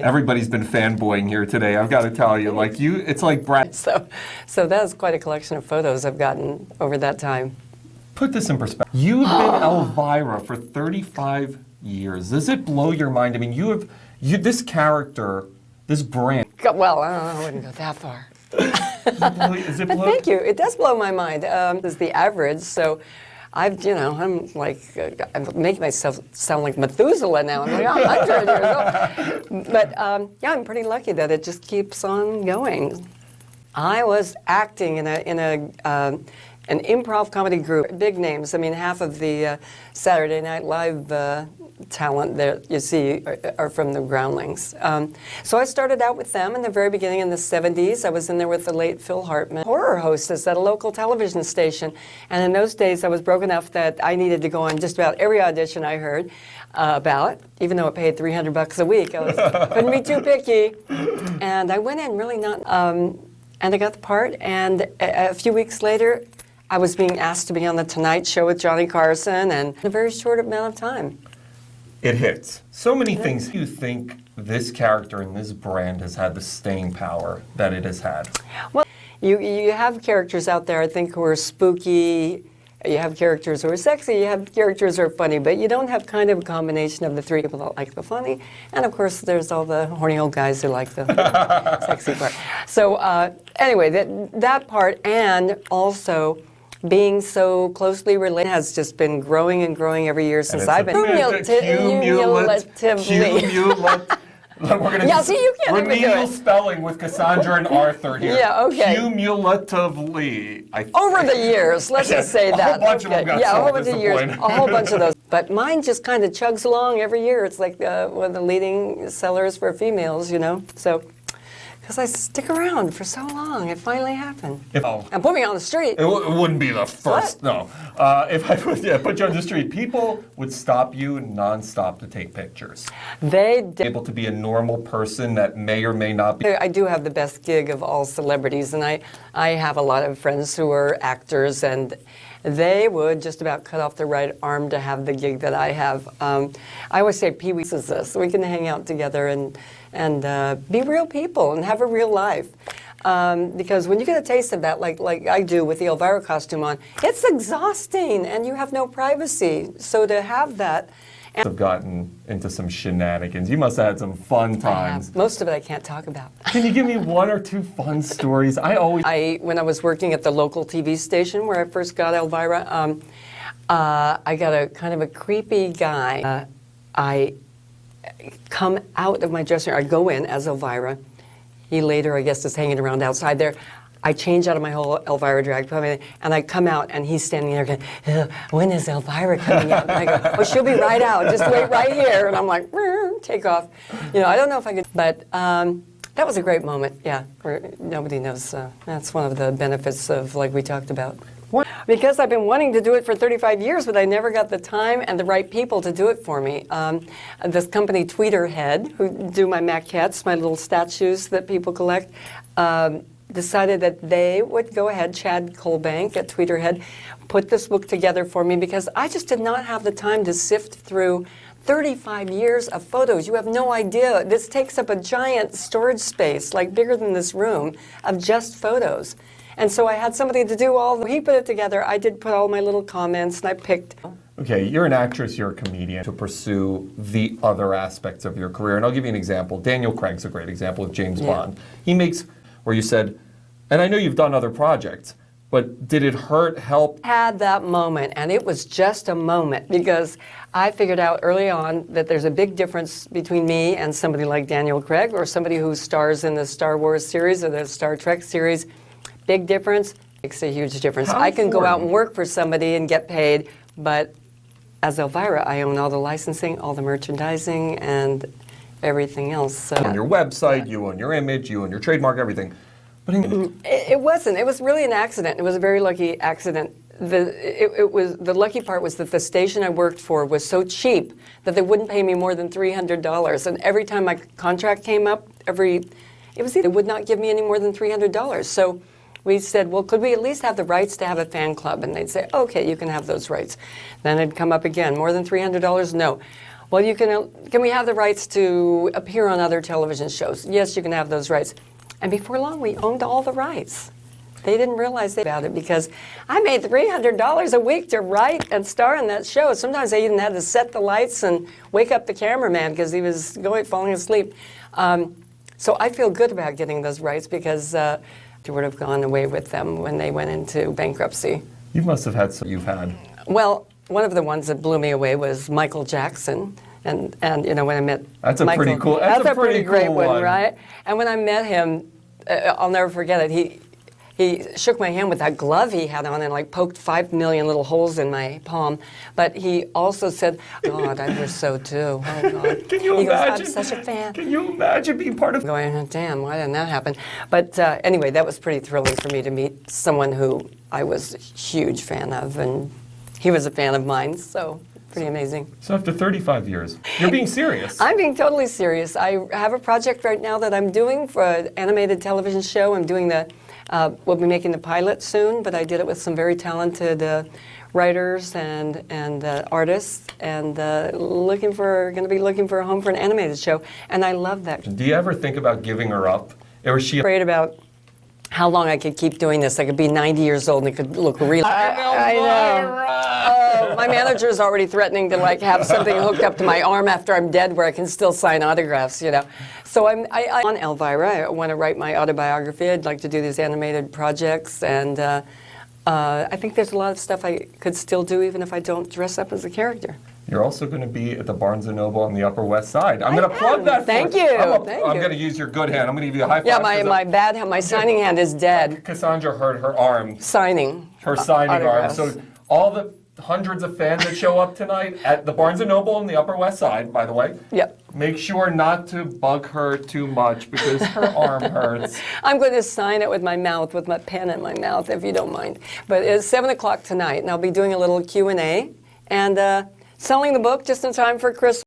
Everybody's been fanboying here today, I've got to tell you. Like you, it's like Brad. So that's quite a collection of photos I've gotten over that time. Put this in perspective. You've been Elvira for 35 years. Does it blow your mind? I mean, this character, this brand. Well, I wouldn't go that far. Is it blow? Thank you. It does blow my mind. Is the average. So I'm like, I'm making myself sound like Methuselah now. I'm like 100 years old. But yeah, I'm pretty lucky that it just keeps on going. I was acting in an improv comedy group, big names. I mean, half of the Saturday Night Live talent that you see are from the Groundlings. So I started out with them in the very beginning in the 70s. I was in there with the late Phil Hartman, horror hostess at a local television station. And in those days, I was broke enough that I needed to go on just about every audition I heard about, even though it paid $300 a week. I couldn't be too picky. And I went in really not, and I got the part. And a few weeks later, I was being asked to be on The Tonight Show with Johnny Carson, and in a very short amount of time. It hits. So many things. Do you think this character and this brand has had the staying power that it has had? Well, you have characters out there, I think, who are spooky. You have characters who are sexy. You have characters who are funny. But you don't have kind of a combination of the three people that like the funny. And, of course, there's all the horny old guys who like the sexy part. So, anyway, that part, and also being so closely related has just been growing and growing every year since I've been cumulatively. We're gonna yeah, see, you can't even do remedial it. Spelling with Cassandra and Arthur here. Yeah, okay. Cumulatively. Over the years, let's just say that. A whole bunch of them got yeah, so a whole bunch of years, disappointed. a whole bunch of those. But mine just kind of chugs along every year. It's like one of the leading sellers for females, you know. So, because I stick around for so long, it finally happened. And put me on the street. It wouldn't be the first. What? No. If I put you on the street, people would stop you nonstop to take pictures. They did. Able to be a normal person that may or may not be. I do have the best gig of all celebrities, and I have a lot of friends who are actors, and they would just about cut off their right arm to have the gig that I have. I always say Pee-wee is this. We can hang out together and be real people and have a real life. Because when you get a taste of that, like I do with the Elvira costume on, it's exhausting and you have no privacy. So to have that. Have gotten into some shenanigans. You must have had some fun times. Most of it I can't talk about. Can you give me one or two fun stories? When I was working at the local TV station where I first got Elvira, I got a kind of a creepy guy. I come out of my dressing room. I go in as Elvira. He later, I guess, is hanging around outside there. I change out of my whole Elvira drag, and I come out, and he's standing there going, when is Elvira coming out? And I go, oh, she'll be right out. Just wait right here. And I'm like, take off. You know, I don't know if I could, but that was a great moment, yeah, where nobody knows. That's one of the benefits of, like we talked about. What? Because I've been wanting to do it for 35 years, but I never got the time and the right people to do it for me. This company, Tweeterhead, who do my maquettes, my little statues that people collect, decided that they would go ahead, Chad Colbank at Tweeterhead, put this book together for me because I just did not have the time to sift through 35 years of photos. You have no idea. This takes up a giant storage space, like bigger than this room, of just photos. And so I had somebody to do he put it together. I did put all my little comments and I picked. Okay, you're an actress, you're a comedian, to pursue the other aspects of your career. And I'll give you an example. Daniel Craig's a great example of James Bond. He makes, where you said, and I know you've done other projects, but did it hurt, help? Had that moment, and it was just a moment, because I figured out early on that there's a big difference between me and somebody like Daniel Craig, or somebody who stars in the Star Wars series or the Star Trek series. Big difference, makes a huge difference. I can go out and work for somebody and get paid, but as Elvira, I own all the licensing, all the merchandising, and everything else. So. On your website, you own your image, you own your trademark, everything. But it wasn't. It was really an accident. It was a very lucky accident. The lucky part was that the station I worked for was so cheap that they wouldn't pay me more than $300. And every time my contract came up, they would not give me any more than $300. So we said, well, could we at least have the rights to have a fan club? And they'd say, okay, you can have those rights. Then it'd come up again, more than $300? No. well, can we have the rights to appear on other television shows? Yes, you can have those rights. And before long, we owned all the rights. They didn't realize about it because I made $300 a week to write and star in that show. Sometimes I even had to set the lights and wake up the cameraman because he was falling asleep. So I feel good about getting those rights because I would have gone away with them when they went into bankruptcy. You must have had some you've had. Well, one of the ones that blew me away was Michael Jackson. And when I met That's a Michael, pretty cool. That's a pretty great cool one, right? And when I met him, I'll never forget it. He shook my hand with that glove he had on and like poked 5 million little holes in my palm. But he also said, God, I wish so too. Oh, God. Can you he imagine? goes, I'm such a fan. Can you imagine being part of? Going, damn, why didn't that happen? But anyway, that was pretty thrilling for me to meet someone who I was a huge fan of. And he was a fan of mine, so pretty amazing. So after 35 years, you're being serious. I'm being totally serious. I have a project right now that I'm doing for an animated television show. I'm doing we'll be making the pilot soon, but I did it with some very talented writers and artists, and going to be looking for a home for an animated show. And I love that. Do you ever think about giving her up? Or is she Afraid about how long I could keep doing this. I could be 90 years old and it could look really. I know. My manager is already threatening to have something hooked up to my arm after I'm dead where I can still sign autographs, So I'm on Elvira. I want to write my autobiography. I'd like to do these animated projects, and I think there's a lot of stuff I could still do even if I don't dress up as a character. You're also going to be at the Barnes & Noble on the Upper West Side. I'm going to plug that. Thank you. I'm going to use your good hand. I'm going to give you a high five. Yeah, my bad hand, my signing hand is dead. Cassandra hurt her arm. Signing. Her signing arm. Autographs. So all the hundreds of fans that show up tonight at the Barnes & Noble on the Upper West Side, by the way. Yep. Make sure not to bug her too much because her arm hurts. I'm going to sign it with my mouth, with my pen in my mouth, if you don't mind. But it's 7 o'clock tonight, and I'll be doing a little Q&A and selling the book just in time for Christmas.